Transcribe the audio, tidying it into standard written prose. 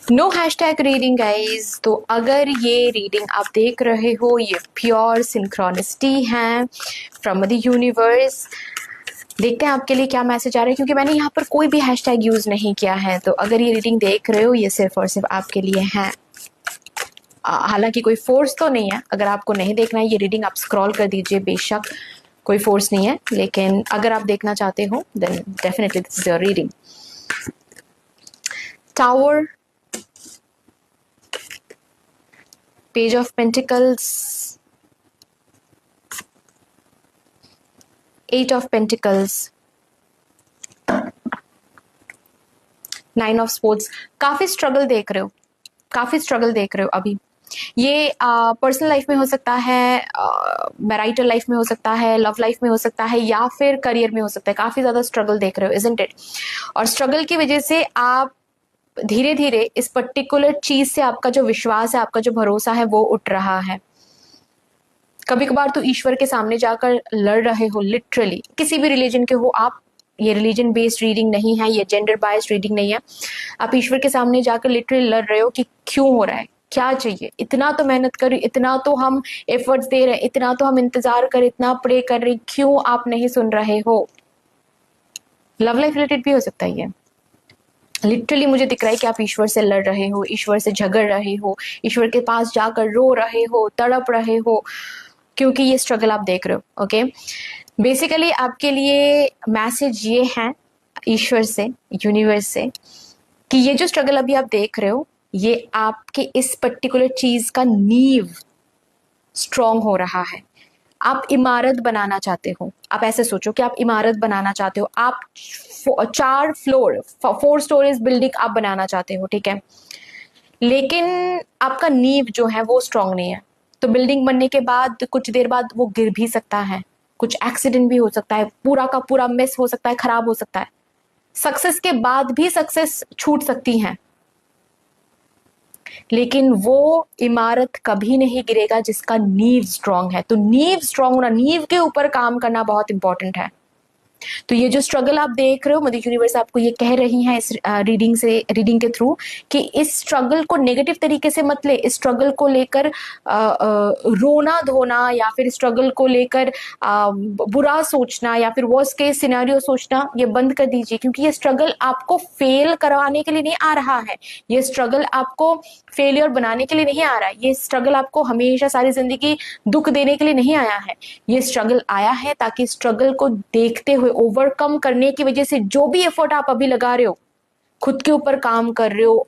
No hashtag reading guys. तो अगर ये रीडिंग आप देख रहे हो ये प्योर सिंक्रोनिसिटी है फ्रॉम द यूनिवर्स। देखते हैं आपके लिए क्या मैसेज आ रहा है, क्योंकि मैंने यहाँ पर कोई भी हैशटैग यूज नहीं किया है। तो अगर ये रीडिंग देख रहे हो ये सिर्फ और सिर्फ आपके लिए है। हालांकि कोई फोर्स तो नहीं है। अगर आपको नहीं देखना है ये रीडिंग आप स्क्रॉल कर दीजिए, बेशक कोई फोर्स नहीं है। लेकिन अगर आप देखना चाहते हो then definitely this is your reading. Tower, Page of Pentacles, Eight of Pentacles, Nine of Swords। काफी स्ट्रगल देख रहे हो, काफी स्ट्रगल देख रहे हो अभी। ये पर्सनल लाइफ में हो सकता है, मैरिटल लाइफ में हो सकता है, लव लाइफ में हो सकता है, या फिर करियर में हो सकता है। काफी ज्यादा स्ट्रगल देख रहे हो, इजंट इट? और स्ट्रगल की वजह से आप धीरे धीरे इस पर्टिकुलर चीज से आपका जो विश्वास है, आपका जो भरोसा है वो उठ रहा है। कभी कभार तो ईश्वर के सामने जाकर लड़ रहे हो, लिटरली किसी भी रिलीजन के हो आप। ये रिलीजन बेस्ड रीडिंग नहीं है, ये जेंडर बायस्ड रीडिंग नहीं है। आप ईश्वर के सामने जाकर लिटरली लड़ रहे हो कि क्यों हो रहा है, क्या चाहिए। इतना तो मेहनत कर रही, इतना तो हम एफर्ट्स दे रहे हैं, इतना तो हम इंतजार कर, इतना प्रे कर रहे, क्यों आप नहीं सुन रहे हो। लव लाइफ रिलेटेड भी हो सकता है ये। लिटरली मुझे दिख रहा है कि आप ईश्वर से लड़ रहे हो, ईश्वर से झगड़ रहे हो, ईश्वर के पास जाकर रो रहे हो, तड़प रहे हो, क्योंकि ये स्ट्रगल आप देख रहे हो। ओके, बेसिकली आपके लिए मैसेज ये है ईश्वर से, यूनिवर्स से, कि ये जो स्ट्रगल अभी आप देख रहे हो ये आपके इस पर्टिकुलर चीज का नींव स्ट्रॉन्ग हो रहा है। आप इमारत बनाना चाहते हो। आप ऐसे सोचो कि आप इमारत बनाना चाहते हो। आप 4 स्टोरीज बिल्डिंग आप बनाना चाहते हो, ठीक है। लेकिन आपका नींव जो है वो स्ट्रॉन्ग नहीं है। तो बिल्डिंग बनने के बाद कुछ देर बाद वो गिर भी सकता है, कुछ एक्सीडेंट भी हो सकता है, पूरा का पूरा मिस हो सकता है, खराब हो सकता है। सक्सेस के बाद भी सक्सेस छूट सकती है, लेकिन वो इमारत कभी नहीं गिरेगा जिसका नींव स्ट्रांग है। तो नींव स्ट्रांग होना, नींव के ऊपर काम करना बहुत इंपॉर्टेंट है। तो ये जो स्ट्रगल आप देख रहे हो, मदर यूनिवर्स आपको ये कह रही है इस रीडिंग के थ्रू कि इस स्ट्रगल को नेगेटिव तरीके से मत ले। इस स्ट्रगल को लेकर रोना धोना, या फिर स्ट्रगल को लेकर बुरा सोचना, या फिर वर्स्ट केस सिनेरियो सोचना, ये बंद कर दीजिए। क्योंकि ये स्ट्रगल आपको फेल करवाने के लिए नहीं आ रहा है, ये स्ट्रगल आपको फेलियर बनाने के लिए नहीं आ रहा है, ये स्ट्रगल आपको हमेशा सारी जिंदगी दुख देने के लिए नहीं आया है। ये स्ट्रगल आया है ताकि स्ट्रगल को देखते हुए, ओवरकम करने की वजह से जो भी एफर्ट आप अभी लगा रहे हो, खुद के ऊपर काम कर रहे हो,